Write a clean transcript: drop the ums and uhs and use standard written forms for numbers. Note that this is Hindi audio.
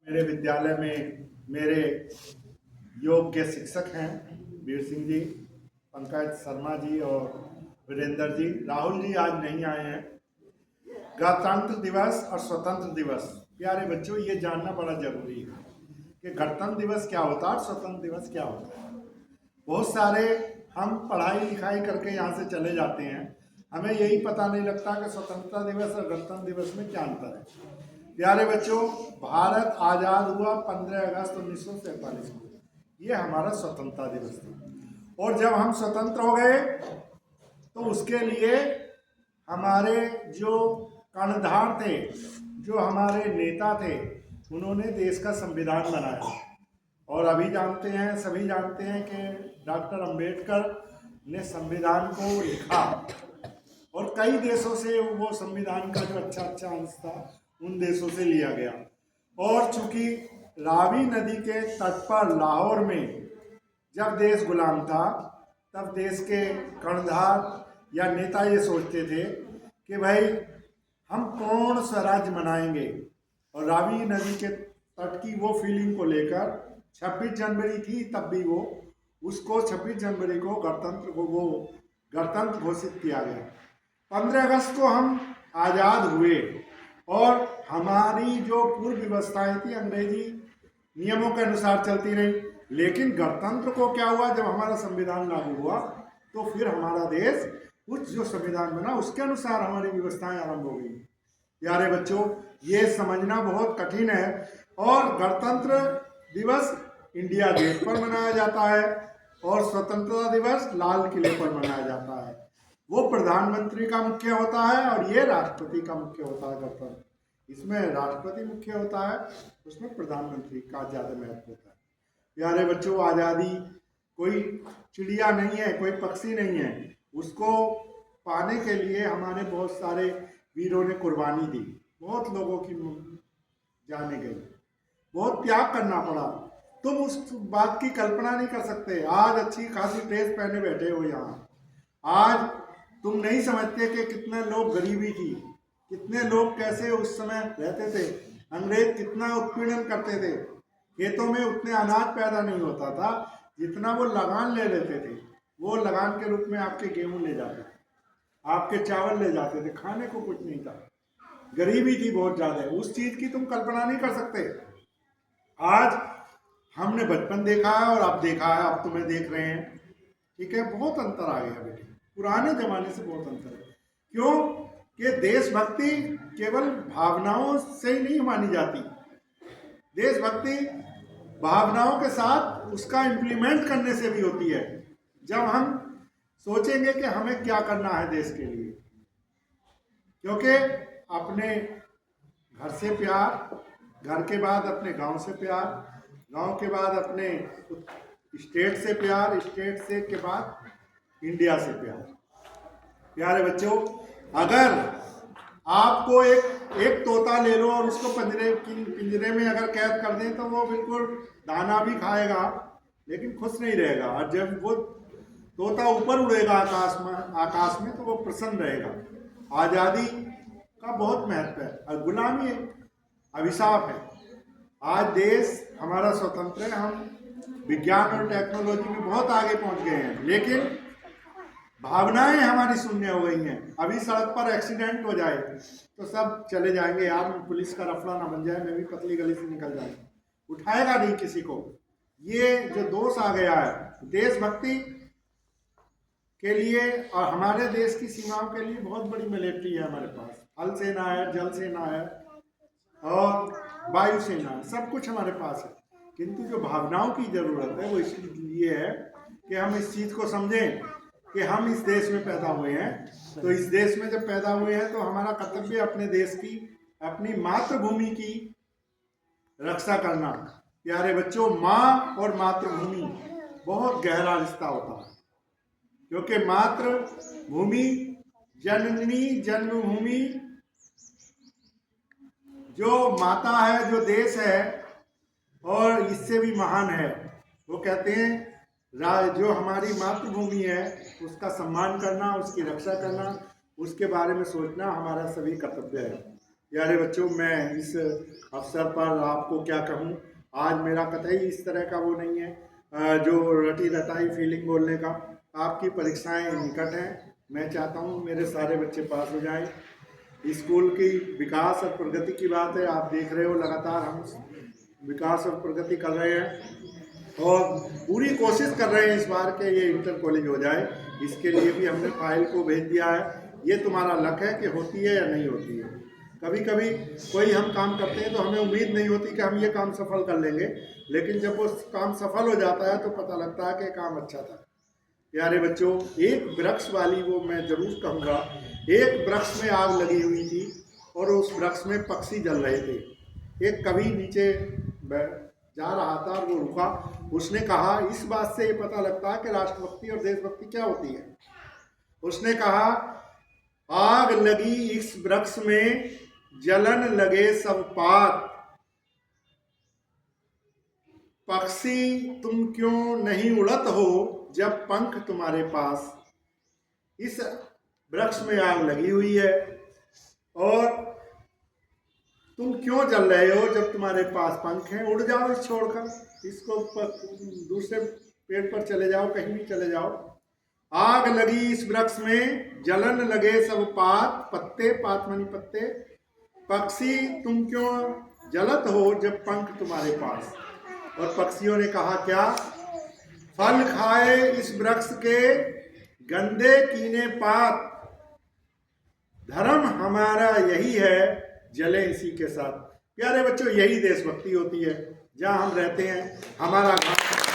मेरे विद्यालय में मेरे योग के शिक्षक हैं वीर सिंह जी, पंकज शर्मा जी और वीरेंद्र जी। राहुल जी आज नहीं आए हैं। गणतंत्र दिवस और स्वतंत्र दिवस, प्यारे बच्चों, ये जानना बड़ा जरूरी है कि गणतंत्र दिवस क्या होता है और स्वतंत्र दिवस क्या होता है। बहुत सारे हम पढ़ाई लिखाई करके यहाँ से चले जाते हैं, हमें यही पता नहीं लगता कि स्वतंत्रता दिवस और गणतंत्र दिवस में क्या अंतर है। प्यारे बच्चों, भारत आज़ाद हुआ 15 अगस्त 1947 को, ये हमारा स्वतंत्रता दिवस था। और जब हम स्वतंत्र हो गए तो उसके लिए हमारे जो कर्णधार थे, जो हमारे नेता थे, उन्होंने देश का संविधान बनाया। और अभी जानते हैं, सभी जानते हैं कि डॉक्टर अंबेडकर ने संविधान को लिखा और कई देशों से वो संविधान का जो अच्छा अच्छा अंश था उन देशों से लिया गया। और चूंकि रावी नदी के तट पर लाहौर में जब देश गुलाम था, तब देश के कर्णधार या नेता ये सोचते थे कि भाई हम पूर्ण स्वराज मनाएंगे। और रावी नदी के तट की वो फीलिंग को लेकर 26 जनवरी थी तब भी वो उसको 26 जनवरी को गणतंत्र घोषित किया गया। 15 अगस्त को हम आज़ाद हुए और हमारी जो पूर्व व्यवस्थाएं थी अंग्रेजी नियमों के अनुसार चलती रही। लेकिन गणतंत्र को क्या हुआ, जब हमारा संविधान लागू हुआ तो फिर हमारा देश उस जो संविधान बना उसके अनुसार हमारी व्यवस्थाएं आरंभ हो गई। प्यारे बच्चों, ये समझना बहुत कठिन है। और गणतंत्र दिवस इंडिया गेट पर मनाया जाता है और स्वतंत्रता दिवस लाल किले पर मनाया जाता है। वो प्रधानमंत्री का मुख्य होता है और ये राष्ट्रपति का मुख्य होता है। गणतंत्र इसमें राष्ट्रपति मुख्य होता है, उसमें प्रधानमंत्री का ज़्यादा महत्व होता है। प्यारे बच्चों, आज़ादी कोई चिड़िया नहीं है, कोई पक्षी नहीं है। उसको पाने के लिए हमारे बहुत सारे वीरों ने कुर्बानी दी, बहुत लोगों की जाने गई, बहुत त्याग करना पड़ा। तुम उस बात की कल्पना नहीं कर सकते। आज अच्छी खासी ड्रेस पहने बैठे हो यहाँ, आज तुम नहीं समझते कि कितने लोग गरीबी थी, कितने लोग कैसे उस समय रहते थे, अंग्रेज कितना उत्पीड़न करते थे। खेतों में उतने अनाज पैदा नहीं होता था जितना वो लगान ले लेते थे। वो लगान के रूप में आपके गेहूं ले जाते थे, आपके चावल ले जाते थे, खाने को कुछ नहीं था, गरीबी थी बहुत ज्यादा। उस चीज की तुम कल्पना नहीं कर सकते। आज हमने बचपन देखा है और अब देखा है, अब तुम्हें देख रहे हैं, ठीक है, बहुत अंतर आ गया बेटे, पुराने जमाने से बहुत अंतर है। क्यों कि देशभक्ति केवल भावनाओं से ही नहीं मानी जाती। देशभक्ति भावनाओं के साथ उसका इम्प्लीमेंट करने से भी होती है। जब हम सोचेंगे कि हमें क्या करना है देश के लिए, क्योंकि अपने घर से प्यार, घर के बाद अपने गांव से प्यार, गांव के बाद अपने स्टेट से प्यार, स्टेट से के बाद इंडिया से प्यार। प्यारे बच्चों, अगर आपको एक तोता ले लो और उसको पिंजरे में अगर कैद कर दें तो वो बिल्कुल दाना भी खाएगा लेकिन खुश नहीं रहेगा। और जब वो तोता ऊपर उड़ेगा आकाश में तो वो प्रसन्न रहेगा। आज़ादी का बहुत महत्व है और गुलामी एक अभिशाप है। आज देश हमारा स्वतंत्र है, हम विज्ञान और टेक्नोलॉजी में बहुत आगे पहुंच गए हैं, लेकिन भावनाएं हमारी शून्य हो गई हैं। अभी सड़क पर एक्सीडेंट हो जाए तो सब चले जाएंगे, यार पुलिस का रफला ना बन जाए, मैं भी पतली गली से निकल जाए, उठाएगा नहीं किसी को। ये जो दोष आ गया है देशभक्ति के लिए, और हमारे देश की सीमाओं के लिए बहुत बड़ी मिलिट्री है हमारे पास। थल सेना है, जल सेना है और वायु सेना है, सब कुछ हमारे पास है। किंतु जो भावनाओं की जरूरत है वो इसलिए है कि हम इस चीज को समझें कि हम इस देश में पैदा हुए हैं। तो इस देश में जब पैदा हुए हैं तो हमारा कर्तव्य अपने देश की, अपनी मातृभूमि की रक्षा करना। प्यारे बच्चों, माँ और मातृभूमि बहुत गहरा रिश्ता होता है, क्योंकि मातृभूमि जननी जन्मभूमि, जो माता है, जो देश है और इससे भी महान है। वो कहते हैं जो हमारी मातृभूमि है उसका सम्मान करना, उसकी रक्षा करना, उसके बारे में सोचना हमारा सभी कर्तव्य है। प्यारे बच्चों, मैं इस अवसर पर आपको क्या कहूँ, आज मेरा कतई इस तरह का वो नहीं है जो रटी रटाई फीलिंग बोलने का। आपकी परीक्षाएं निकट हैं, मैं चाहता हूँ मेरे सारे बच्चे पास हो जाएं। स्कूल की विकास और प्रगति की बात है, आप देख रहे हो लगातार हम विकास और प्रगति कर रहे हैं और पूरी कोशिश कर रहे हैं इस बार के ये इंटर कॉलेज हो जाए। इसके लिए भी हमने फाइल को भेज दिया है। ये तुम्हारा लक है कि होती है या नहीं होती है। कभी कभी कोई हम काम करते हैं तो हमें उम्मीद नहीं होती कि हम ये काम सफल कर लेंगे, लेकिन जब वो काम सफल हो जाता है तो पता लगता है कि काम अच्छा था। प्यारे बच्चों, एक वृक्ष वाली वो मैं जरूर कहूँगा, एक वृक्ष में आग लगी हुई थी और उस वृक्ष में पक्षी जल रहे थे। एक कवि नीचे जा रहा था और वो रुका। उसने कहा, इस बात से ये पता लगता है कि राष्ट्रभक्ति और देशभक्ति क्या होती है। उसने कहा, आग लगी इस वृक्ष में, जलन लगे सब पात, पक्षी तुम क्यों नहीं उड़त हो जब पंख तुम्हारे पास। इस वृक्ष में आग लगी हुई है और तुम क्यों जल रहे हो जब तुम्हारे पास पंख हैं। उड़ जाओ इस छोड़कर, इसको दूसरे पेड़ पर चले जाओ, कहीं भी चले जाओ। आग लगी इस वृक्ष में, जलन लगे सब पात, पत्ते, पात मानी पत्ते, पक्षी तुम क्यों जलत हो जब पंख तुम्हारे पास। और पक्षियों ने कहा क्या, फल खाए इस वृक्ष के गंदे कीने पात, धर्म हमारा यही है जले इसी के साथ। प्यारे बच्चों, यही देशभक्ति होती है। जहाँ हम रहते हैं, हमारा घर